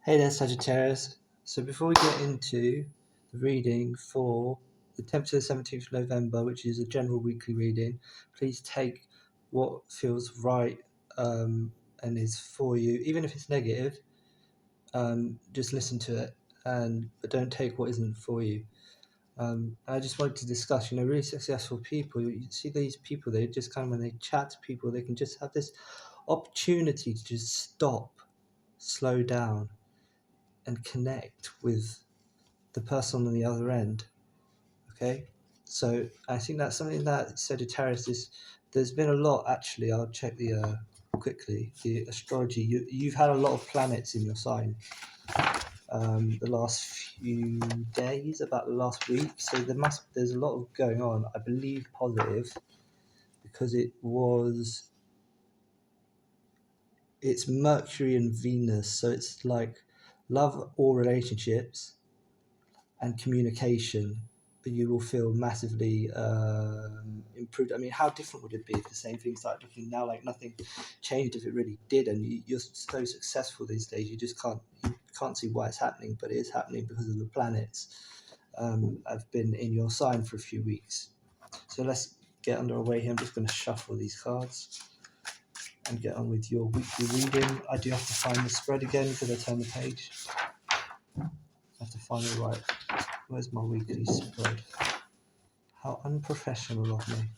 Hey there, Sagittarius. So before we get into the reading for the 10th to the 17th of November, which is a general weekly reading, please take what feels right and is for you, even if it's negative. Just listen to it, but don't take what isn't for you. I just wanted to discuss, really successful people. You see these people, they just kind of, when they chat to people, they can just have this opportunity to just stop, slow down, and connect with the person on the other end. Okay, so I think that's something that Sagittarius is. There's been a lot actually. I'll check the quickly the astrology. You've had a lot of planets in your sign the last few days, about the last week. So there's a lot of going on. I believe positive because it's Mercury and Venus. So it's like love or relationships and communication. You will feel massively improved. I mean, how different would it be if the same thing started looking now like nothing changed if it really did? And you're so successful these days, you can't see why it's happening, but it is happening because of the planets have been in your sign for a few weeks. So let's get underway here. I'm just going to shuffle these cards and get on with your weekly reading. I do have to find the spread again because I turn the page. I have to find it right. Where's my weekly spread? How unprofessional of me.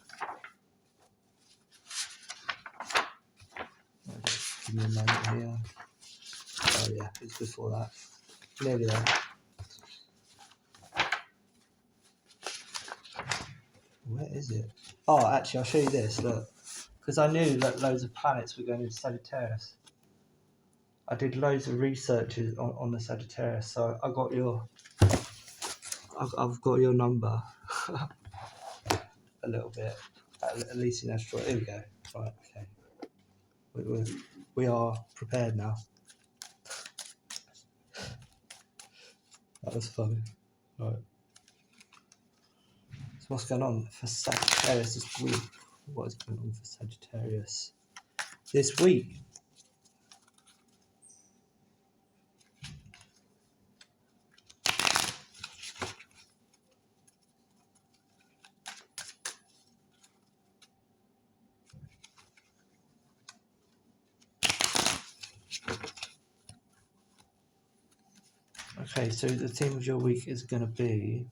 Just give me a moment here. Oh yeah, it's before that. Nearly there. Where is it? Oh, actually, I'll show you this. Look, because I knew that loads of planets were going into Sagittarius. I did loads of research on the Sagittarius, so I've got your number a little bit, at least in astro. Here we go. Right, okay. We are prepared now. That was funny. Right. So what's going on for Sagittarius this week? What is going on for Sagittarius this week? Okay, so the theme of your week is going to be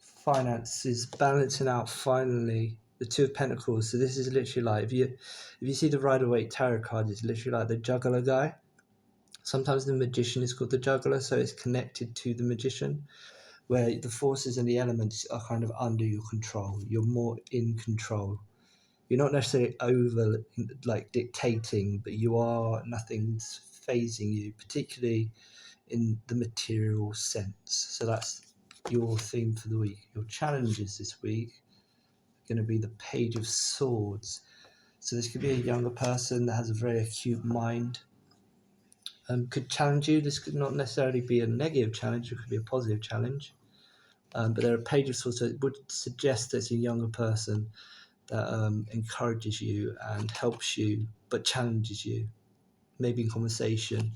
finances, balancing out finally the Two of Pentacles. So this is literally like if you see the Rider-Waite tarot card, it's literally like the juggler guy. Sometimes the magician is called the juggler, so it's connected to the magician, where the forces and the elements are kind of under your control. You're more in control. You're not necessarily over like dictating, but nothing's phasing you, particularly in the material sense. So that's your theme for the week. Your challenges this week are going to be the Page of Swords. So this could be a younger person that has a very acute mind. Could challenge you. This could not necessarily be a negative challenge. It could be a positive challenge. But they're a Page of Swords, so it would suggest that it's a younger person that encourages you and helps you, but challenges you, maybe in conversation.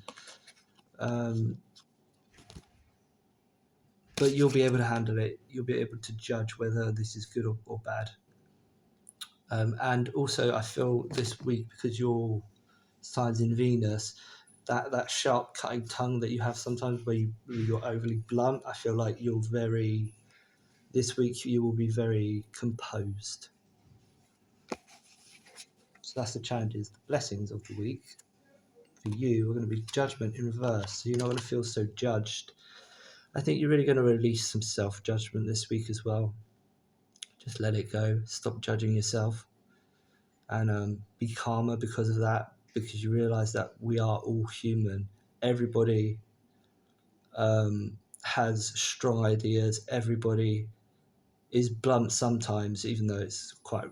But you'll be able to handle it. You'll be able to judge whether this is good or bad. And also, I feel this week, because your sign's in Venus, that sharp cutting tongue that you have sometimes where you're overly blunt, I feel like this week you will be very composed. So that's the challenges. The blessings of the week for you are going to be judgment in reverse. So you're not going to feel so judged. I think you're really going to release some self-judgment this week as well. Just let it go. Stop judging yourself. And be calmer because of that, because you realize that we are all human. Everybody has strong ideas. Everybody is blunt sometimes, even though it's quite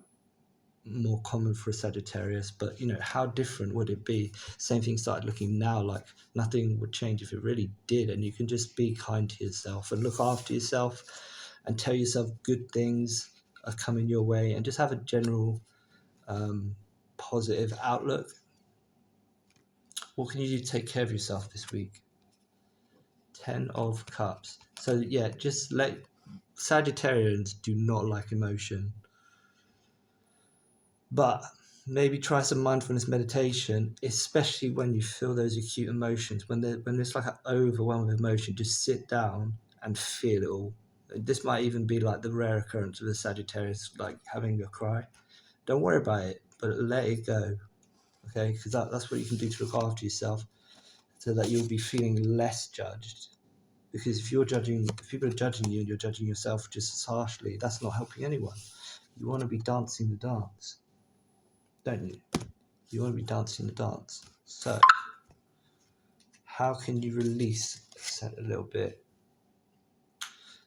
more common for a Sagittarius. But how different would it be? Same thing started looking now like nothing would change if it really did. And you can just be kind to yourself and look after yourself and tell yourself good things are coming your way, and just have a general positive outlook. What can you do to take care of yourself this week? 10 of Cups. So yeah, just let Sagittarians do not like emotion, but maybe try some mindfulness meditation, especially when you feel those acute emotions. When it's like an overwhelm of emotion, just sit down and feel it all. This might even be like the rare occurrence of a Sagittarius, like having a cry. Don't worry about it, but let it go. Okay, because that's what you can do to look after yourself, so that you'll be feeling less judged. Because if people are judging you and you're judging yourself just as harshly, that's not helping anyone. You want to be dancing the dance, don't you? You want to be dancing the dance. So, how can you release a little bit?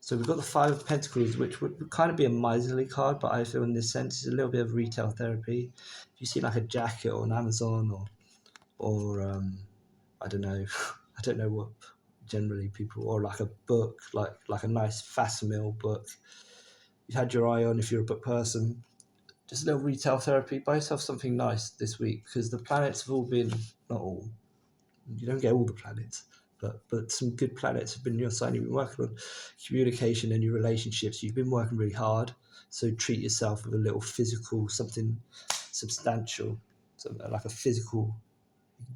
So we've got the Five of Pentacles, which would kind of be a miserly card, but I feel in this sense it's a little bit of retail therapy. If you see like a jacket on Amazon or I don't know, I don't know what generally people, or like a book, like a nice facsimile book you had your eye on if you're a book person. Just a little retail therapy. Buy yourself something nice this week, because the planets have all been, not all, you don't get all the planets, but some good planets have been in your sign. You've been working on communication and your relationships. You've been working really hard. So treat yourself with a little physical, something substantial, something like a physical.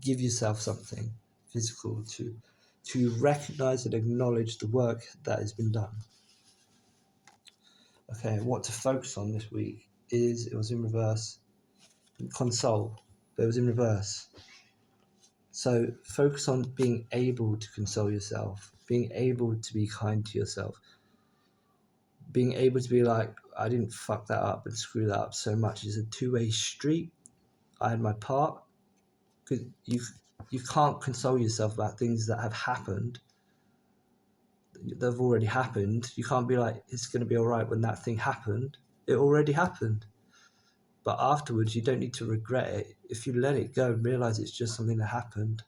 Give yourself something physical to recognize and acknowledge the work that has been done. Okay, what to focus on this week is, it was in reverse, console, but it was in reverse. So focus on being able to console yourself, being able to be kind to yourself, being able to be like, I didn't fuck that up and screw that up so much. It's a two-way street. I had my part. Because you can't console yourself about things that have happened, that have already happened. You can't be like, it's going to be all right when that thing happened. It already happened. But afterwards, you don't need to regret it. If you let it go and realize it's just something that happened,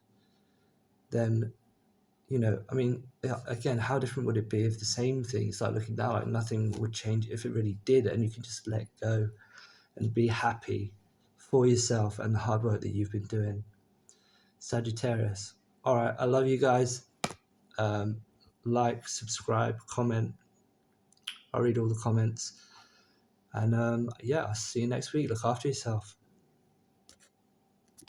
then, I mean, again, how different would it be if the same thing, it's like looking down, like nothing would change if it really did, and you can just let go and be happy for yourself and the hard work that you've been doing. Sagittarius. All right, I love you guys. Like, subscribe, comment. I read all the comments. And yeah, I'll see you next week. Look after yourself.